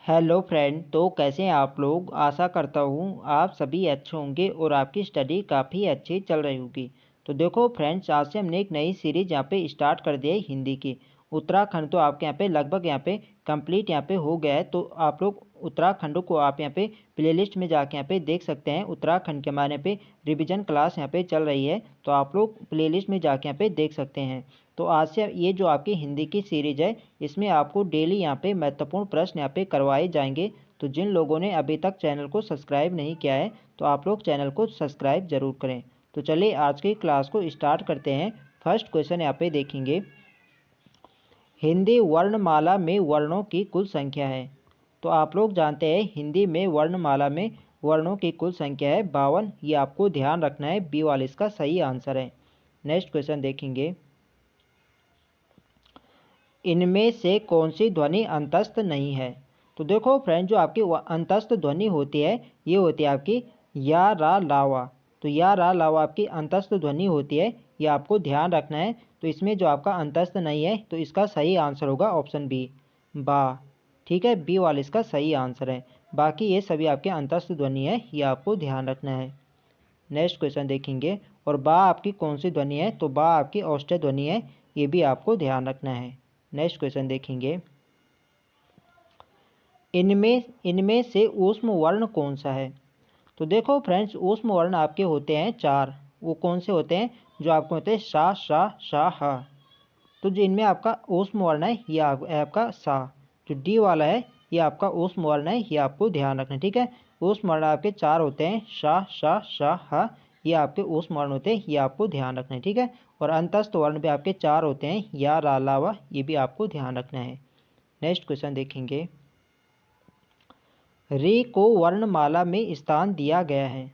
Hello friend. तो कैसे हैं आप लोग। आशा करता हूँ आप सभी अच्छे होंगे और आपकी स्टडी काफ़ी अच्छी चल रही होगी। तो देखो फ्रेंड्स, आज से हमने एक नई सीरीज यहाँ पे स्टार्ट कर दिया है हिंदी की। उत्तराखंड तो आपके यहाँ पे लगभग यहाँ पे कंप्लीट यहाँ पे हो गया है। तो आप लोग उत्तराखंड को आप यहाँ पे प्लेलिस्ट में जाके यहाँ पे देख सकते हैं। उत्तराखंड के हमारे यहाँ पे रिविजन क्लास यहाँ पे चल रही है, तो आप लोग प्लेलिस्ट में जाके यहाँ पे देख सकते हैं। तो आज से ये जो आपकी हिंदी की सीरीज है, इसमें आपको डेली यहाँ पे महत्वपूर्ण प्रश्न यहाँ पे करवाए जाएंगे। तो जिन लोगों ने अभी तक चैनल को सब्सक्राइब नहीं किया है, तो आप लोग चैनल को सब्सक्राइब जरूर करें। तो चलिए आज की क्लास को स्टार्ट करते हैं। फर्स्ट क्वेश्चन यहाँ पे देखेंगे, हिंदी वर्णमाला में वर्णों की कुल संख्या है। तो आप लोग जानते हैं हिंदी में वर्णमाला में वर्णों की कुल संख्या है 52। ये आपको ध्यान रखना है, बी वाला इसका सही आंसर है। नेक्स्ट क्वेश्चन देखेंगे, इनमें से कौन सी ध्वनि अंतस्थ नहीं है। तो देखो फ्रेंड, जो आपकी अंतस्थ ध्वनि होती है, ये होती है आपकी या रा लावा। तो या रा लावा आपकी अंतस्थ ध्वनि होती है, ये आपको ध्यान रखना है। तो इसमें जो आपका अंतस्थ नहीं है, तो इसका सही आंसर होगा ऑप्शन बी, बा। ठीक है, बी वाला इसका सही आंसर है। बाकी ये सभी आपके अंतस्थ ध्वनि है, ये आपको ध्यान रखना है। नेक्स्ट क्वेश्चन देखेंगे, और बा आपकी कौन सी ध्वनि है। तो बा आपकी औष्ठ्य ध्वनि है, ये भी आपको ध्यान रखना है। नेक्स्ट क्वेश्चन देखेंगे, इनमें से ऊष्म वर्ण कौन सा है। तो देखो फ्रेंड्स, ऊष्म वर्ण आपके होते हैं 4। वो कौन से होते हैं, जो आपको होते हैं शा शा शा हा। तो जो इनमें आपका ऊष्म वर्ण है, ये आपका सा। जो डी वाला है, ये आपका ऊष्म वर्ण है, ये आपको ध्यान रखना है। ठीक है, ऊष्म वर्ण आपके 4 होते हैं, शा शा शा हा। ये आपके ऊष्म वर्ण होते हैं, ये आपको ध्यान रखना है। ठीक है, और अंतस्थ वर्ण भी आपके 4 होते हैं, या रा लावा, ये भी आपको ध्यान रखना है। नेक्स्ट क्वेश्चन देखेंगे, री को वर्णमाला में स्थान दिया गया है।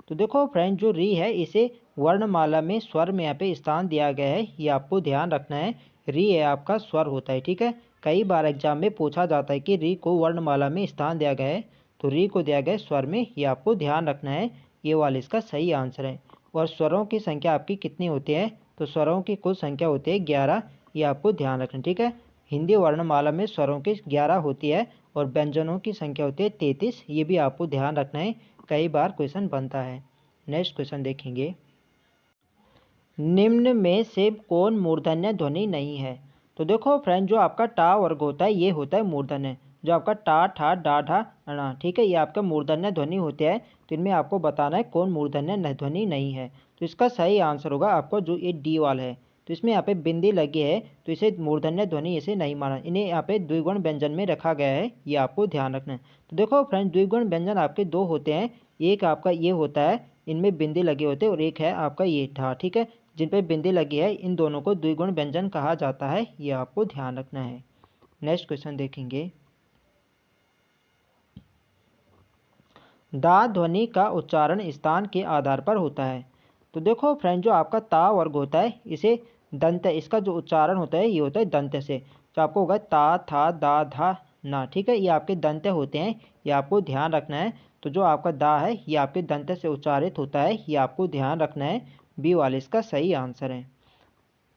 तो देखो फ्रेंड, जो री है इसे वर्णमाला में स्वर में यहाँ पे स्थान दिया गया है, ये आपको ध्यान रखना है। री है आपका स्वर होता है। ठीक है, कई बार एग्जाम में पूछा जाता है कि री को वर्णमाला में स्थान दिया गया है, तो री को दिया गया स्वर में, ये आपको ध्यान रखना है। ये वाला इसका सही आंसर है। और स्वरों की संख्या आपकी कितनी होती है। तो स्वरों की कुल संख्या होती है 11, ये आपको ध्यान रखना। ठीक है, हिंदी वर्णमाला में स्वरों की 11 होती है और व्यंजनों की संख्या होती है 33, ये भी आपको ध्यान रखना है, कई बार क्वेश्चन बनता है। नेक्स्ट क्वेश्चन देखेंगे, निम्न में से कौन मूर्धन्य ध्वनि नहीं है। तो देखो फ्रेंड, जो आपका टा वर्ग होता है, ये होता है मूर्धन्य। जो आपका टा ठा डा ढा णा, ठीक है, ये आपका मूर्धन्य ध्वनि होते हैं। तो इनमें आपको बताना है कौन मूर्धन्य ध्वनि नहीं है। तो इसका सही आंसर होगा आपको जो ये डी वाला है। तो इसमें यहाँ पे बिंदी लगी है, तो इसे मूर्धन्य ध्वनि इसे नहीं माना, इन्हें यहाँ पे द्विगुण व्यंजन में रखा गया है, ये आपको ध्यान रखना है। तो देखो फ्रेंड, द्विगुण व्यंजन आपके 2 होते हैं। एक आपका ये होता है, इनमें बिंदी लगे होते हैं, और एक है आपका ये ढा। ठीक है, जिन पे बिंदी लगी है, इन दोनों को द्विगुण व्यंजन कहा जाता है, ये आपको ध्यान रखना है। नेक्स्ट क्वेश्चन देखेंगे, दा ध्वनि का उच्चारण स्थान के आधार पर होता है। तो देखो फ्रेंड, जो आपका ता वर्ग होता है, इसे दंत, इसका जो उच्चारण होता है, ये होता है दंत से। तो आपको होगा ता था दा धा ना। ठीक है, ये आपके दंत होते हैं, ये आपको ध्यान रखना है। तो जो आपका दा है, ये आपके दंत से उच्चारित होता है, ये आपको ध्यान रखना है। बी वाले इसका सही आंसर है।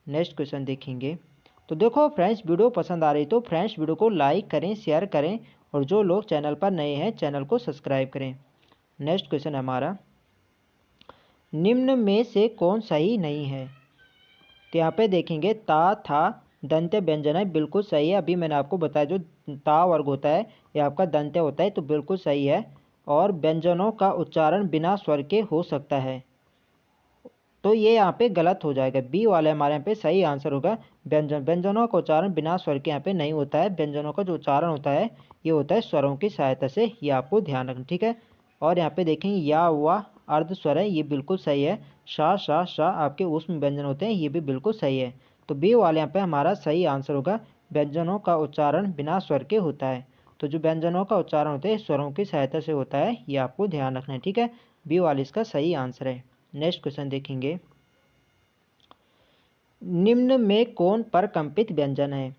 नेक्स्ट क्वेश्चन देखेंगे, तो देखो फ्रेंड्स, वीडियो पसंद आ रही तो फ्रेंड्स वीडियो को लाइक करें, शेयर करें, और जो लोग चैनल पर नए हैं चैनल को सब्सक्राइब करें। नेक्स्ट क्वेश्चन है हमारा, निम्न में से कौन सही नहीं है। तो यहाँ पे देखेंगे, ता था दंत्य व्यंजन है, बिल्कुल सही है। अभी मैंने आपको बताया जो ता वर्ग होता है, ये आपका दंत्य होता है, तो बिल्कुल सही है। और व्यंजनों का उच्चारण बिना स्वर के हो सकता है, तो ये यहाँ पे गलत हो जाएगा। बी वाले हमारे यहाँ पे सही आंसर होगा। व्यंजनों का उच्चारण बिना स्वर के यहाँ पे नहीं होता है। व्यंजनों का जो उच्चारण होता है, ये होता है स्वरों की सहायता से, ये आपको ध्यान रखना। ठीक है, और यहाँ पे देखेंगे या वा अर्ध स्वर है, ये बिल्कुल सही है। शा शा शा आपके ऊष्म व्यंजन होते हैं, ये भी बिल्कुल सही है। तो बी वाले यहाँ पे हमारा सही आंसर होगा, व्यंजनों का उच्चारण बिना स्वर के होता है। तो जो व्यंजनों का उच्चारण होता है स्वरों की सहायता से होता है, ये आपको ध्यान रखना है। ठीक है, बी वाले इसका सही आंसर है। नेक्स्ट क्वेश्चन देखेंगे, निम्न में कौन परकंपित व्यंजन है।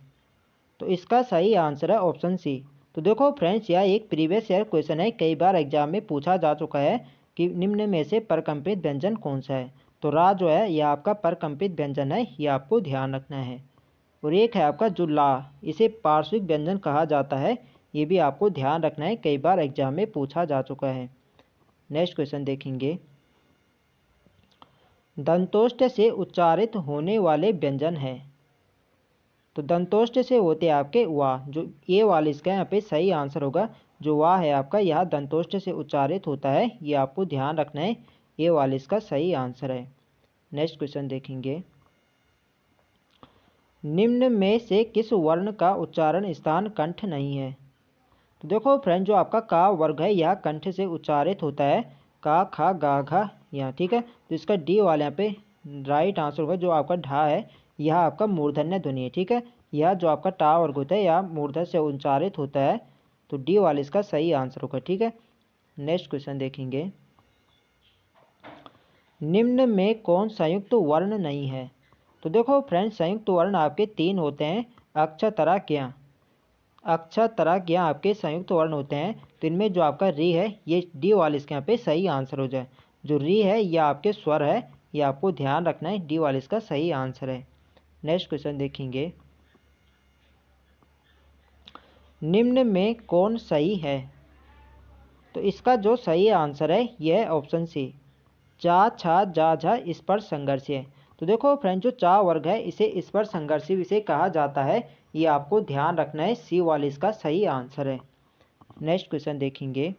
तो इसका सही आंसर है ऑप्शन सी। तो देखो फ्रेंड्स, यह एक प्रीवियस ईयर क्वेश्चन है, कई बार एग्जाम में पूछा जा चुका है कि निम्न में से परकंपित व्यंजन कौन सा है। तो रा जो है, यह आपका परकंपित व्यंजन है, ये आपको ध्यान रखना है। और एक है आपका जो ला, इसे पार्श्विक व्यंजन कहा जाता है, ये भी आपको ध्यान रखना है, कई बार एग्जाम में पूछा जा चुका है। नेक्स्ट क्वेश्चन देखेंगे, दंतोष्ठ से उच्चारित होने वाले व्यंजन है। तो दंतोष्ठ से होते हैं आपके वाह, जो ये वाला इसका यहाँ पे सही आंसर होगा। जो वाह है आपका, यह दंतोष्ठ से उच्चारित होता है, ये आपको ध्यान रखना है, ये वाला इसका सही आंसर है। नेक्स्ट क्वेश्चन देखेंगे, निम्न में से किस वर्ण का उच्चारण स्थान कंठ नहीं है। तो देखो फ्रेंड, जो आपका का वर्ग है यह कंठ से उच्चारित होता है, का खा गा घा यहाँ, ठीक है। तो इसका डी वाले यहाँ पे राइट आंसर होगा। जो आपका ढा है यह आपका मूर्धन्य ध्वनि है, ठीक है। यह जो आपका टा वर्ग होता है यह मूर्धन्य से उच्चारित होता है, तो डी वाले इसका सही आंसर होगा, ठीक है। नेक्स्ट क्वेश्चन देखेंगे, निम्न में कौन संयुक्त वर्ण नहीं है। तो देखो फ्रेंड्स, संयुक्त वर्ण आपके 3 होते हैं, अक्षतरा क्या, अक्षर तरह के यहाँ आपके संयुक्त वर्ण होते हैं। तो इनमें जो आपका री है ये डी वाले इसके यहाँ पे सही आंसर हो जाए। जो री है यह आपके स्वर है, ये आपको ध्यान रखना है, डी वाले इसका सही आंसर है। नेक्स्ट क्वेश्चन देखेंगे, निम्न में कौन सही है। तो इसका जो सही आंसर है यह है ऑप्शन सी, चा छा जा झा स्पर्श संघर्ष है। तो देखो फ्रेंड, जो चा वर्ग है इसे स्पर्श संघर्षी विषय कहा जाता है, ये आपको ध्यान रखना है, सी वाले इसका सही आंसर है। नेक्स्ट क्वेश्चन देखेंगे,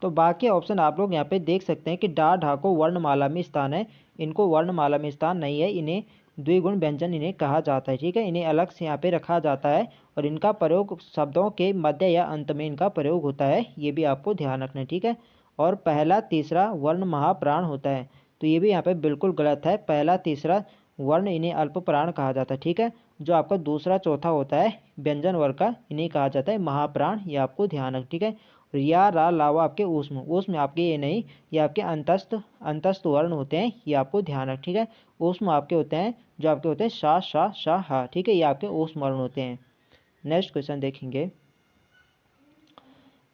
तो बाकी ऑप्शन आप लोग यहाँ पे देख सकते हैं कि डा ढा को वर्णमाला में स्थान है, इनको वर्णमाला में स्थान नहीं है, इन्हें द्विगुण व्यंजन इन्हें कहा जाता है, ठीक है। इन्हें अलग से यहाँ पे रखा जाता है और इनका प्रयोग शब्दों के मध्य या अंत में इनका प्रयोग होता है, ये भी आपको ध्यान रखना है, ठीक है। और पहला तीसरा वर्ण महाप्राण होता है, तो ये भी यहाँ पे बिल्कुल गलत है। पहला तीसरा वर्ण इन्हें अल्प प्राण कहा जाता है, ठीक है। जो आपका दूसरा चौथा होता है व्यंजन वर्ग का, इन्हें कहा जाता है महाप्राण, ये आपको ध्यान रख, ठीक है। या रा लावा आपके ऊष्म, ऊष्म आपके ये नहीं, ये आपके अंतस्थ वर्ण होते हैं, ये आपको ध्यान रख, ठीक है। ऊष्म आपके होते हैं, जो आपके होते हैं शा शा शा हा, ठीक है, ये आपके ऊष्म वर्ण होते हैं। नेक्स्ट क्वेश्चन देखेंगे,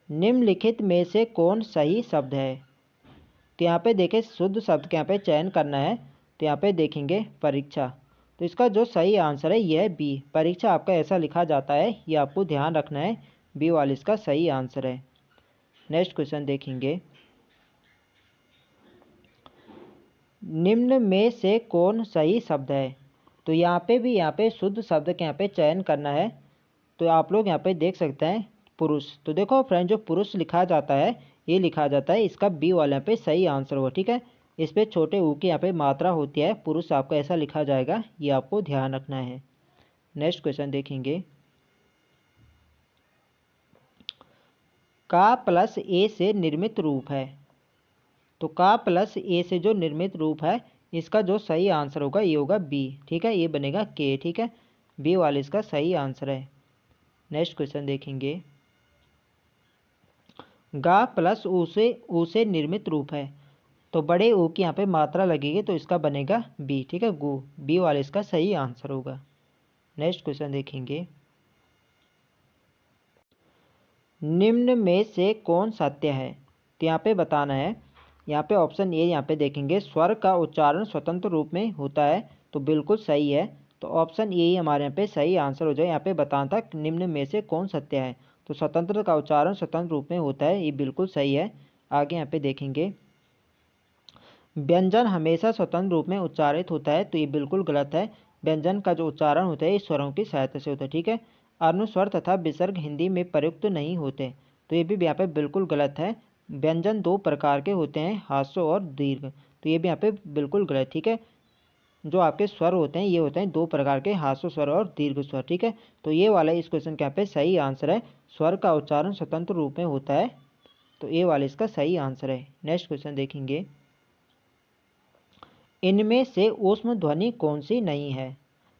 निम्नलिखित में से कौन सही शब्द है। तो यहाँ पे देखें, शुद्ध शब्द के यहाँ पे चयन करना है, तो यहाँ पे देखेंगे परीक्षा, तो इसका जो सही आंसर है यह है बी, परीक्षा आपका ऐसा लिखा जाता है, ये आपको ध्यान रखना है, बी वाला इसका सही आंसर है। नेक्स्ट क्वेश्चन देखेंगे, निम्न में से कौन सही शब्द है। तो यहाँ पे भी यहाँ पे शुद्ध शब्द के यहाँ पे चयन करना है, तो आप लोग यहाँ पे देख सकते हैं पुरुष। तो देखो फ्रेंड, जो पुरुष लिखा जाता है ये लिखा जाता है, इसका बी वाले यहाँ पे सही आंसर होगा, ठीक है। इस पे छोटे ऊ की यहाँ पे मात्रा होती है, पुरुष आपका ऐसा लिखा जाएगा, ये आपको ध्यान रखना है। नेक्स्ट क्वेश्चन देखेंगे, का प्लस ए से निर्मित रूप है। तो का प्लस ए से जो निर्मित रूप है इसका जो सही आंसर होगा ये होगा बी, ठीक है, ये बनेगा के, ठीक है, बी वाले इसका सही आंसर है। नेक्स्ट क्वेश्चन देखेंगे, गा प्लस ऊ से निर्मित रूप है। तो बड़े ऊ की यहाँ पे मात्रा लगेगी, तो इसका बनेगा बी, ठीक है, गु, बी वाले इसका सही आंसर होगा। नेक्स्ट क्वेश्चन देखेंगे, निम्न में से कौन सत्य है। तो यहाँ पे बताना है, यहाँ पे ऑप्शन ए यहाँ पे देखेंगे, स्वर का उच्चारण स्वतंत्र रूप में होता है, तो बिल्कुल सही है। तो ऑप्शन ए ही हमारे यहाँ पे सही आंसर हो जाए। यहाँ पे बताना था निम्न में से कौन सत्य है, तो स्वतंत्र का उच्चारण स्वतंत्र रूप में होता है, ये बिल्कुल सही है। आगे यहाँ पे देखेंगे, व्यंजन हमेशा स्वतंत्र रूप में उच्चारित होता है, तो ये बिल्कुल गलत है। व्यंजन का जो उच्चारण होता है ये स्वरों की सहायता से होता है, ठीक है। अनुस्वर तथा विसर्ग हिंदी में प्रयुक्त नहीं होते, तो ये भी यहाँ पे बिल्कुल गलत है। व्यंजन 2 प्रकार के होते हैं, हास्य और दीर्घ, तो ये भी यहाँ पे बिल्कुल गलत, ठीक है। जो आपके स्वर होते हैं ये होते हैं 2 प्रकार के, हास्य स्वर और दीर्घ स्वर, ठीक है। तो ये वाला इस क्वेश्चन के यहाँ पे सही आंसर है, स्वर का उच्चारण स्वतंत्र रूप में होता है, तो ये वाला इसका सही आंसर है। नेक्स्ट क्वेश्चन देखेंगे, इनमें से ऊष्म ध्वनि कौन सी नहीं है।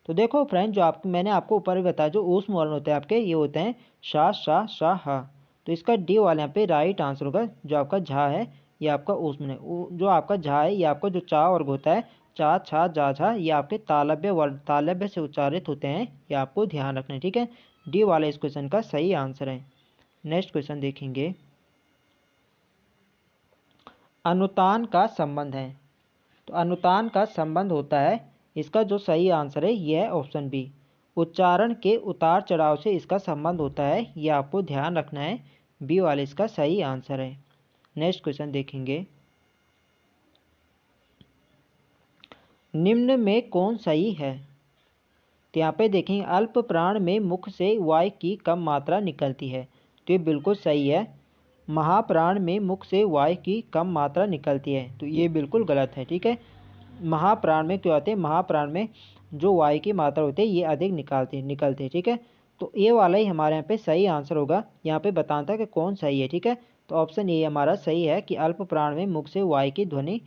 तो देखो फ्रेंड, जो आप मैंने आपको ऊपर भी बताया, जो ऊष्म वर्ण होते हैं आपके ये होते हैं शा शा शा हा, तो इसका डी वाले यहाँ पे राइट आंसर होगा। जो आपका झा है ये आपका ऊष्म है, जो आपका झा है ये आपका जो चा वर्ग होता है, चा छा जा झा, ये आपके तालव्य वर्ण तालव्य से उच्चारित होते हैं, ये आपको ध्यान रखना है, ठीक है। डी वाला इस क्वेश्चन का सही आंसर है। नेक्स्ट क्वेश्चन देखेंगे, अनुतान का संबंध है। तो अनुतान का संबंध होता है, इसका जो सही आंसर है यह है ऑप्शन बी, उच्चारण के उतार चढ़ाव से इसका संबंध होता है, ये आपको ध्यान रखना है। बी वाला इसका सही आंसर है। नेक्स्ट क्वेश्चन देखेंगे, निम्न में कौन सही है? तो यहाँ पे देखेंगे अल्प प्राण में मुख से वायु की कम मात्रा निकलती है, तो ये बिल्कुल सही है। महाप्राण में मुख से वायु की कम मात्रा निकलती है, तो ये बिल्कुल गलत है। ठीक है, महाप्राण में क्या होते हैं, महाप्राण में जो वायु की मात्रा होती है ये अधिक निकलती है। ठीक है, तो ये वाला ही हमारे यहाँ पे सही आंसर होगा। यहाँ पे बताता है कि कौन सही है। ठीक है, तो ऑप्शन ए हमारा सही है कि अल्प प्राण में मुख से वायु की ध्वनि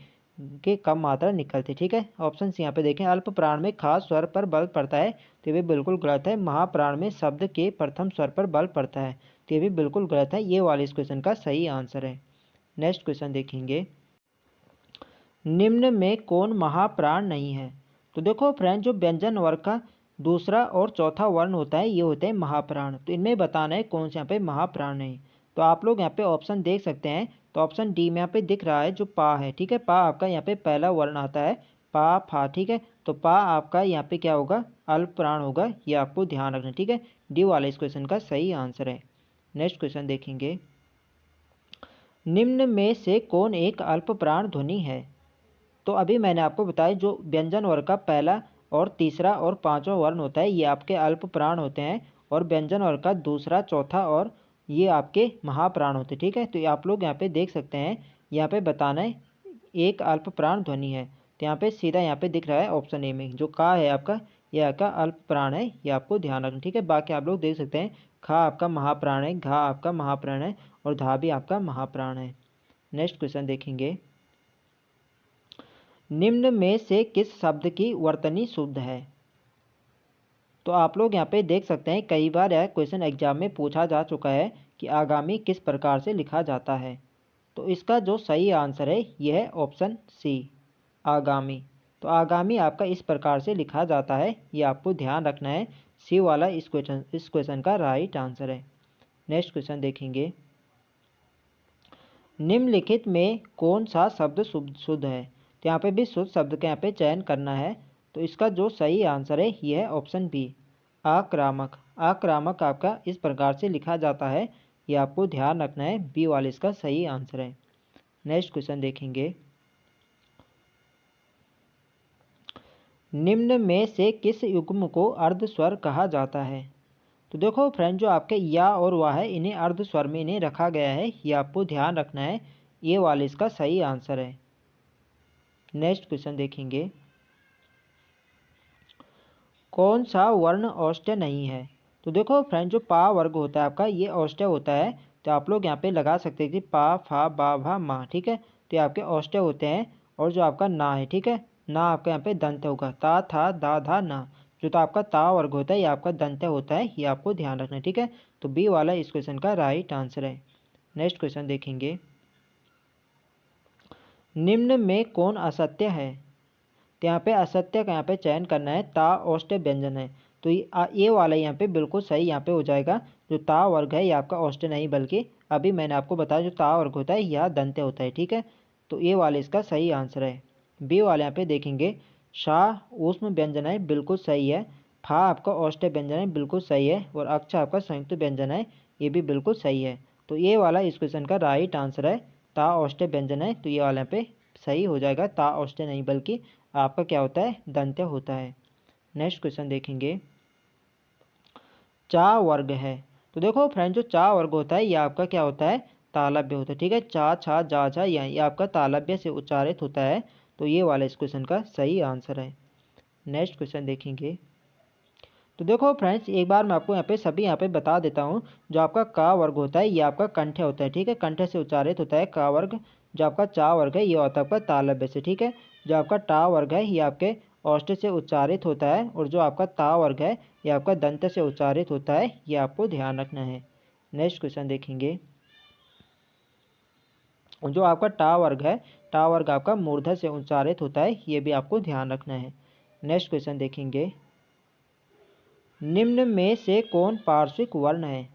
के कम मात्रा निकलती। ठीक है, ऑप्शन सी यहाँ पे देखें, अल्प प्राण में खास स्वर पर बल पड़ता है, तो ये भी बिल्कुल गलत है। महाप्राण में शब्द के प्रथम स्वर पर बल पड़ता है, तो ये भी बिल्कुल गलत है। ये वाले इस क्वेश्चन का सही आंसर है। नेक्स्ट क्वेश्चन देखेंगे, निम्न में कौन महाप्राण नहीं है? तो देखो फ्रेंड, जो व्यंजन वर्ग का दूसरा और चौथा वर्ण होता है ये होते हैं महाप्राण। तो इनमें बताना है कौन से यहाँ पे महाप्राण है। तो आप लोग यहाँ पे ऑप्शन देख सकते हैं, तो ऑप्शन डी में यहाँ पे दिख रहा है जो पा है। ठीक है, पा आपका यहाँ पे पहला वर्ण आता है, पा फा। ठीक है, तो पा आपका यहाँ पे क्या होगा, अल्प प्राण होगा, ये आपको ध्यान रखना। ठीक है, डी वाला इस क्वेश्चन का सही आंसर है। नेक्स्ट क्वेश्चन देखेंगे, निम्न में से कौन एक अल्प प्राण ध्वनि है? तो अभी मैंने आपको बताया जो व्यंजन वर्ग का पहला और तीसरा और पांचवा वर्ण होता है ये आपके अल्प प्राण होते हैं, और व्यंजन वर्ग का दूसरा चौथा और ये आपके महाप्राण होते हैं। ठीक है, तो ये आप लोग यहाँ पे देख सकते हैं, यहाँ पे बताना है एक अल्प प्राण ध्वनि है, तो यहाँ पे सीधा यहाँ पे दिख रहा है ऑप्शन ए में जो का है आपका, ये आपका अल्प प्राण है, ये आपको ध्यान रखना। ठीक है, बाकी आप लोग देख सकते हैं, खा आपका महाप्राण है, घा आपका महाप्राण है, और धा भी आपका महाप्राण है। नेक्स्ट क्वेश्चन देखेंगे, निम्न में से किस शब्द की वर्तनी शुद्ध है? तो आप लोग यहाँ पे देख सकते हैं, कई बार यह क्वेश्चन एग्जाम में पूछा जा चुका है कि आगामी किस प्रकार से लिखा जाता है। तो इसका जो सही आंसर है यह है ऑप्शन सी, आगामी। तो आगामी आपका इस प्रकार से लिखा जाता है, ये आपको ध्यान रखना है। सी वाला इस क्वेश्चन का राइट आंसर है। नेक्स्ट क्वेश्चन देखेंगे, निम्नलिखित में कौन सा शब्द शुद्ध है? तो यहाँ पे भी शुद्ध शब्द का यहाँ पे चयन करना है, तो इसका जो सही आंसर है यह है ऑप्शन बी, आक्रामक। आक्रामक आपका इस प्रकार से लिखा जाता है, ये आपको ध्यान रखना है। बी वाले इसका सही आंसर है। नेक्स्ट क्वेश्चन देखेंगे, निम्न में से किस युग्म को अर्ध स्वर कहा जाता है? तो देखो फ्रेंड, जो आपके या और वाह है इन्हें अर्ध स्वर में इन्हें रखा गया है, ये आपको ध्यान रखना है। ये वाले इसका सही आंसर है। नेक्स्ट क्वेश्चन देखेंगे, कौन सा वर्ण औष्ठ्य नहीं है? तो देखो फ्रेंड, जो पा वर्ग होता है आपका ये औष्ठ्य होता है, तो आप लोग यहाँ पे लगा सकते हैं कि पा फा बा भा मा। ठीक है, तो ये आपके औष्ठ्य होते हैं। और जो आपका ना है, ठीक है, ना आपका यहाँ पे दंत होगा, ता था दा धा ना। जो तो आपका ता वर्ग होता है ये आपका दंत होता है, ये आपको ध्यान रखना है। ठीक है, तो बी वाला इस क्वेश्चन का राइट आंसर है। नेक्स्ट क्वेश्चन देखेंगे, निम्न में कौन असत्य है? तो यहाँ पे असत्य का यहाँ पे चयन करना है, ता औष्ठ्य व्यंजन है, तो ये वाला यहाँ पे बिल्कुल सही यहाँ पे हो जाएगा। जो ता वर्ग है ये आपका औष्ठ्य नहीं, बल्कि अभी मैंने आपको बताया जो ता वर्ग होता है यह दंत्य होता है। ठीक है, तो ये वाले इसका सही आंसर है। बी वाले यहाँ पे देखेंगे, शाह ऊष्म व्यंजन है, बिल्कुल सही है। फा आपका औष्ठ्य व्यंजन है, बिल्कुल सही है। और अक्ष आपका संयुक्त व्यंजन है, ये भी बिल्कुल सही है। तो ये वाला इस क्वेश्चन का राइट आंसर है, ता औष्ठ्य व्यंजन है, तो ये वाला यहाँ पे सही हो जाएगा। ता औष्ठ्य नहीं बल्कि आपका क्या होता है, दंत्य होता है। नेक्स्ट क्वेश्चन देखेंगे, चा वर्ग है। तो देखो फ्रेंड, जो चा वर्ग होता है ये आपका क्या होता है, तालव्य होता है। ठीक है, चा छा जा झा ये आपका तालव्य से उच्चारित होता है, तो ये वाला इस क्वेश्चन का सही आंसर है। नेक्स्ट क्वेश्चन देखेंगे, तो देखो फ्रेंड्स, एक बार मैं आपको यहाँ पे सभी यहाँ पे बता देता हूँ। जो आपका का वर्ग होता है ये आपका कंठ होता है। ठीक है, कंठ से उच्चारित होता है का वर्ग। जो आपका चा वर्ग है ये होता है आपका तालव्य से। ठीक है, जो आपका टा वर्ग है ये आपके औष्ठ्य से उच्चारित होता है, और जो आपका ता वर्ग है ये आपका दंत से उच्चारित होता है, ये आपको ध्यान रखना है। नेक्स्ट क्वेश्चन देखेंगे, जो आपका टा वर्ग है, टा वर्ग आपका मूर्धन्य से उच्चारित होता है, ये भी आपको ध्यान रखना है। नेक्स्ट क्वेश्चन देखेंगे, निम्न में से कौन पार्श्विक वर्ण है?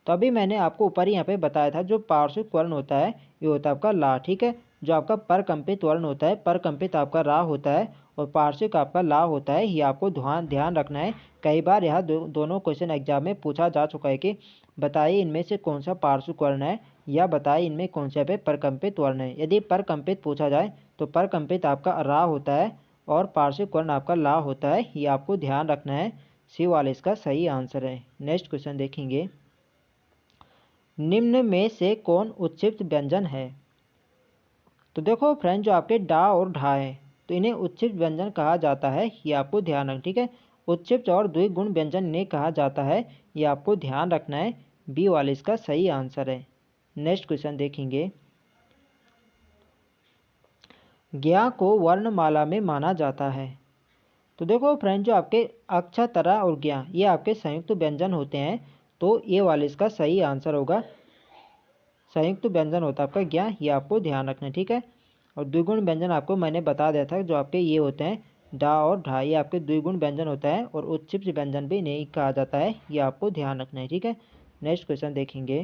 तो अभी मैंने आपको ऊपर ही यहाँ पे बताया था, जो पार्श्विक वर्ण होता है ये होता है आपका ला। ठीक है, जो आपका परकंपित वर्ण होता है, परकंपित आपका रा होता है और पार्श्विक आपका ला होता है, ये आपको ध्यान रखना है। कई बार यह दोनों क्वेश्चन एग्जाम में पूछा जा चुका है कि बताइए इनमें से कौन सा पार्श्विक वर्ण है या बताइए इनमें कौन सा पे परकंपित वर्ण है। यदि परकंपित पूछा जाए तो परकंपित आपका रा होता है और पार्श्विक वर्ण आपका ला होता है, ये आपको ध्यान रखना है। सी वाला इसका सही आंसर है। नेक्स्ट क्वेश्चन देखेंगे, निम्न में से कौन उत्क्षिप्त व्यंजन है। तो देखो फ्रेंड, जो आपके डा और ढा है तो इन्हें उत्क्षिप्त व्यंजन कहा जाता है, ये आपको ध्यान रखना, ठीक है। उत्क्षिप्त और द्विगुण व्यंजन इन्हें कहा जाता है, ये आपको ध्यान रखना है। बी वाले इसका सही आंसर है। नेक्स्ट क्वेश्चन देखेंगे, ज्ञा को वर्णमाला में माना जाता है। तो देखो फ्रेंड, जो आपके अक्षा, तरा और ज्ञा ये आपके संयुक्त व्यंजन होते हैं, तो ये वाले इसका सही आंसर होगा। संयुक्त व्यंजन होता है आपका ज्ञा, ये आपको ध्यान रखना है, ठीक है। और द्विगुण व्यंजन आपको मैंने बता दिया था, जो आपके ये होते हैं डा और ढा, ये आपके द्विगुण व्यंजन होता है और उत्क्षिप्त व्यंजन भी नहीं कहा जाता है, ये आपको ध्यान रखना है, ठीक है। नेक्स्ट क्वेश्चन देखेंगे,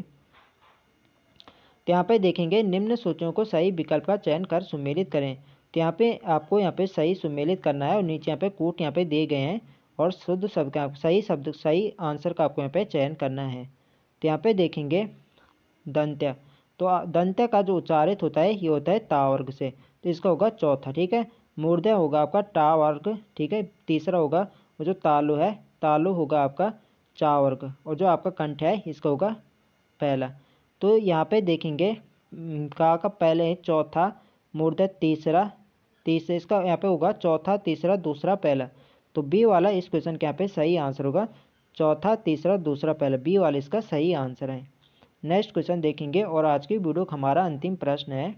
तो यहाँ पे देखेंगे निम्न सूचियों को सही विकल्प का चयन कर सुमेलित करें। तो यहाँ पे आपको यहाँ पे सही सुमेलित करना है और नीचे यहाँ पे कूट यहाँ पे दिए गए हैं और शुद्ध शब्द का सही आंसर का आपको यहाँ पे चयन करना है। तो यहाँ पे देखेंगे दंत्य, तो दंत्य का जो उच्चारित होता है ये होता है ता वर्ग से, तो इसका होगा चौथा, ठीक है। मूर्धन्य होगा आपका टा वर्ग, ठीक है। तीसरा होगा वो जो तालु है, तालु होगा आपका चा वर्ग और जो आपका कंठ है इसका होगा पहला। तो यहाँ पे देखेंगे का पहले चौथा, मूर्धन्य तीसरा इसका यहाँ पे होगा चौथा, तीसरा, दूसरा, पहला। तो बी वाला इस क्वेश्चन के यहाँ पे सही आंसर होगा, चौथा, तीसरा, दूसरा, पहला, बी वाला इसका सही आंसर है। नेक्स्ट क्वेश्चन देखेंगे और आज की वीडियो का हमारा अंतिम प्रश्न है,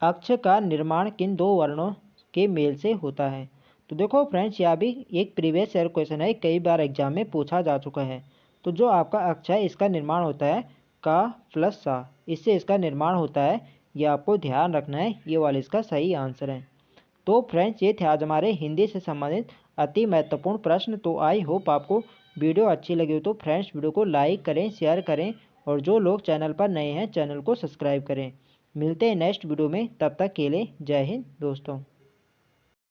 अक्ष का निर्माण किन दो वर्णों के मेल से होता है। तो देखो फ्रेंड्स, यह भी एक प्रीवियस ईयर क्वेश्चन है, कई बार एग्जाम में पूछा जा चुका है। तो जो आपका अक्ष है इसका निर्माण होता है का प्लस सा, इससे इसका निर्माण होता है, ये आपको ध्यान रखना है, ये वाला इसका सही आंसर है। तो फ्रेंड्स, ये थे आज हमारे हिंदी से संबंधित अति महत्वपूर्ण प्रश्न। तो आई होप आपको वीडियो अच्छी लगी हो तो फ्रेंड्स वीडियो को लाइक करें, शेयर करें और जो लोग चैनल पर नए हैं चैनल को सब्सक्राइब करें। मिलते हैं नेक्स्ट वीडियो में, तब तक के लिए जय हिंद दोस्तों।